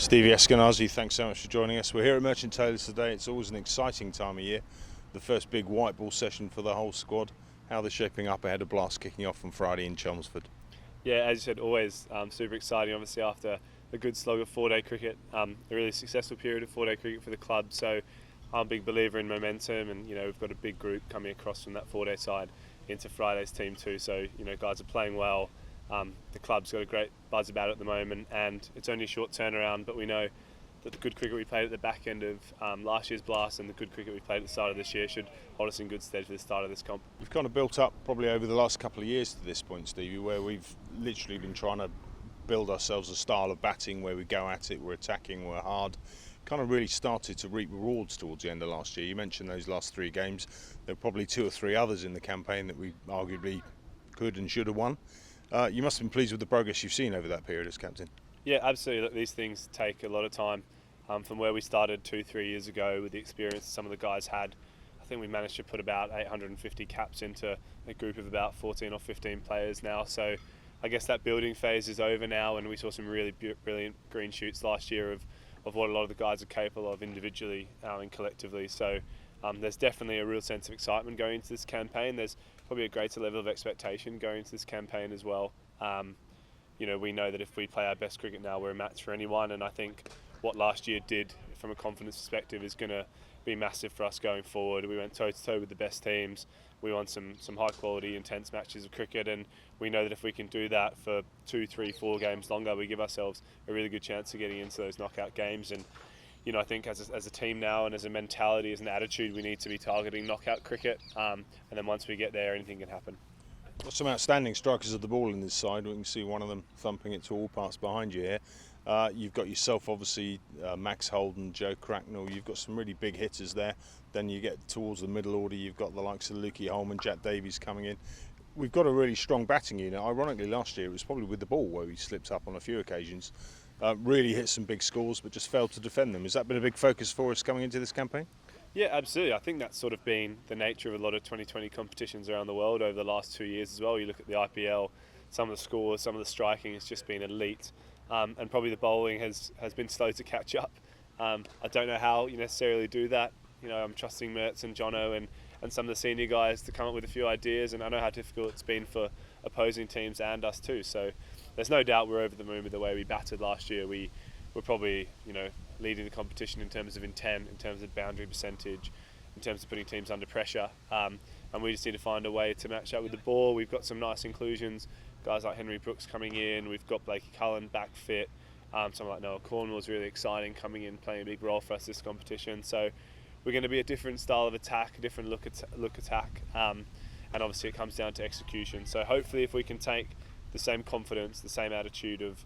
Stephen Eskinazi, thanks so much for joining us. We're here at Merchant Taylors today. It's always an exciting time of year. The first big white ball session for the whole squad. How they're shaping up ahead of Blast kicking off on Friday in Chelmsford. Yeah, as you said, always super exciting, obviously, after a good slog of four-day cricket. A really successful period of four-day cricket for the club. So I'm a big believer in momentum, and we've got a big group coming across from that four-day side into Friday's team too. So guys are playing well. The club's got a great buzz about it at the moment, and it's only a short turnaround, but we know that the good cricket we played at the back end of last year's Blast and the good cricket we played at the start of this year should hold us in good stead for the start of this comp. We've kind of built up probably over the last couple of years to this point, Stevie, where we've literally been trying to build ourselves a style of batting where we go at it, we're attacking, we're hard. Kind of really started to reap rewards towards the end of last year. You mentioned those last three games. There were probably two or three others in the campaign that we arguably could and should have won. You must have been pleased with the progress you've seen over that period as captain. Yeah, absolutely. Look, these things take a lot of time. From where we started 2-3 years ago with the experience some of the guys had, I think we managed to put about 850 caps into a group of about 14 or 15 players now. So I guess that building phase is over now, and we saw some really brilliant green shoots last year of what a lot of the guys are capable of individually and collectively. So there's definitely a real sense of excitement going into this campaign. There's probably a greater level of expectation going into this campaign as well. We know that if we play our best cricket now, we're a match for anyone, and I think what last year did from a confidence perspective is going to be massive for us going forward. We went toe-to-toe with the best teams. We won some high-quality, intense matches of cricket, and we know that if we can do that for 2, 3, 4 games longer, we give ourselves a really good chance of getting into those knockout games. And I think as a team now and as a mentality, as an attitude, we need to be targeting knockout cricket. And then once we get there, anything can happen. Got some outstanding strikers of the ball in this side. We can see one of them thumping it to all parts behind you here. You've got yourself, obviously, Max Holden, Joe Cracknell. You've got some really big hitters there. Then you get towards the middle order, you've got the likes of Lukey Holman, Jack Davies coming in. We've got a really strong batting unit. Ironically, last year it was probably with the ball where we slipped up on a few occasions. Really hit some big scores, but just failed to defend them. Has that been a big focus for us coming into this campaign? Yeah, absolutely. I think that's sort of been the nature of a lot of 2020 competitions around the world over the last 2 years as well. You look at the IPL, some of the scores, some of the striking has just been elite. And probably the bowling has been slow to catch up. I don't know how you necessarily do that. I'm trusting Mertz and Jono and some of the senior guys to come up with a few ideas, and I know how difficult it's been for opposing teams and us too. So there's no doubt we're over the moon with the way we batted last year. We were probably leading the competition in terms of intent, in terms of boundary percentage, in terms of putting teams under pressure. And we just need to find a way to match up with the ball. We've got some nice inclusions. Guys like Henry Brooks coming in, we've got Blakey Cullen back fit, someone like Noah Cornwall's really exciting coming in, playing a big role for us this competition. So we're going to be a different style of attack, a different look attack, and obviously it comes down to execution. So hopefully if we can take the same confidence, the same attitude of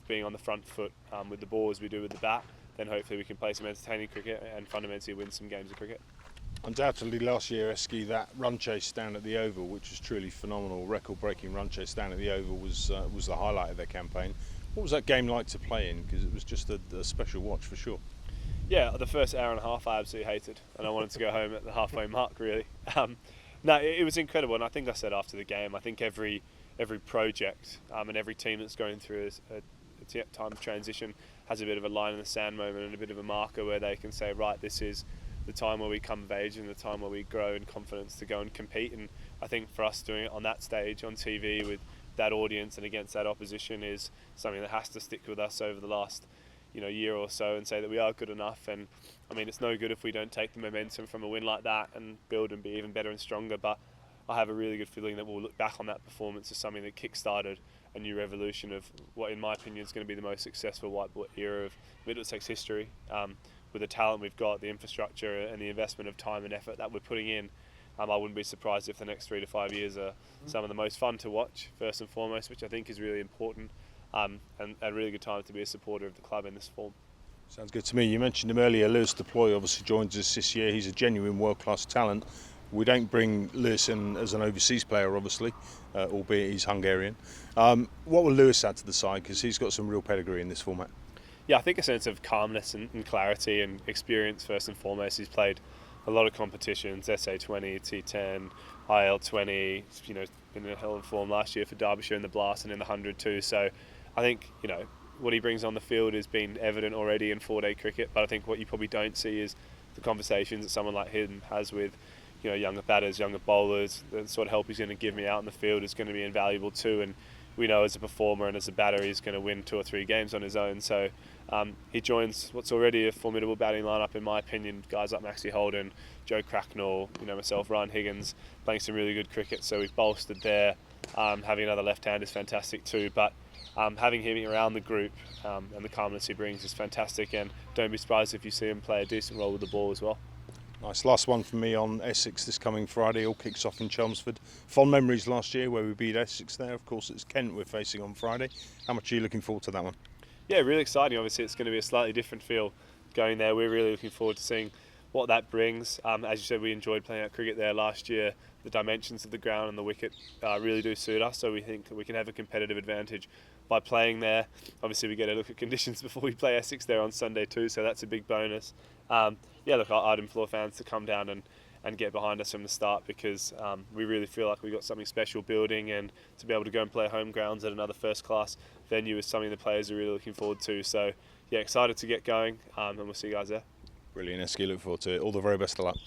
being on the front foot with the ball as we do with the bat, then hopefully we can play some entertaining cricket and fundamentally win some games of cricket. Undoubtedly last year, Esky, that run chase down at the Oval, which was truly phenomenal, record-breaking run chase down at the Oval, was the highlight of their campaign. What was that game like to play in? Because it was just a special watch for sure. Yeah, the first hour and a half I absolutely hated, and I wanted to go home at the halfway mark, really. No, it was incredible, and I think I said after the game, I think every project and every team that's going through a time of transition has a bit of a line in the sand moment and a bit of a marker where they can say, right, this is the time where we come of age and the time where we grow in confidence to go and compete. And I think for us doing it on that stage on TV with that audience and against that opposition is something that has to stick with us over the last year or so and say that we are good enough. And I mean, it's no good if we don't take the momentum from a win like that and build and be even better and stronger, but I have a really good feeling that we'll look back on that performance as something that kick-started a new revolution of what, in my opinion, is going to be the most successful white ball era of Middlesex history. With the talent we've got, the infrastructure and the investment of time and effort that we're putting in, I wouldn't be surprised if the next 3 to 5 years are some of the most fun to watch, first and foremost, which I think is really important, and a really good time to be a supporter of the club in this form. Sounds good to me. You mentioned him earlier. Lewis Deploy obviously joins us this year. He's a genuine world-class talent. We don't bring Lewis in as an overseas player, obviously, albeit he's Hungarian. What will Lewis add to the side? Because he's got some real pedigree in this format. Yeah, I think a sense of calmness and clarity and experience first and foremost. He's played a lot of competitions, SA20, T10, IL20, been in a hell of a form last year for Derbyshire in the Blast and in the 100 too. So I think, what he brings on the field has been evident already in 4-day cricket, but I think what you probably don't see is the conversations that someone like him has with, younger batters, younger bowlers. The sort of help he's going to give me out in the field is going to be invaluable too, and we know as a performer and as a batter he's going to win 2 or 3 games on his own. So he joins what's already a formidable batting lineup, in my opinion. Guys like Maxie Holden, Joe Cracknell, myself, Ryan Higgins, playing some really good cricket. So we've bolstered there. Having another left-hand is fantastic too. But having him around the group and the calmness he brings is fantastic. And don't be surprised if you see him play a decent role with the ball as well. Nice. Last one for me on Essex this coming Friday. All kicks off in Chelmsford. Fond memories last year where we beat Essex there. Of course, it's Kent we're facing on Friday. How much are you looking forward to that one? Yeah, really exciting. Obviously, it's going to be a slightly different feel going there. We're really looking forward to seeing what that brings. As you said, we enjoyed playing out cricket there last year. The dimensions of the ground and the wicket really do suit us, so we think we can have a competitive advantage by playing there. Obviously, we get a look at conditions before we play Essex there on Sunday too, so that's a big bonus. I'd implore fans to come down and get behind us from the start, because we really feel like we've got something special building, and to be able to go and play home grounds at another first-class venue is something the players are really looking forward to. So, yeah, excited to get going, and we'll see you guys there. Brilliant, Esky. Look forward to it. All the very best of luck.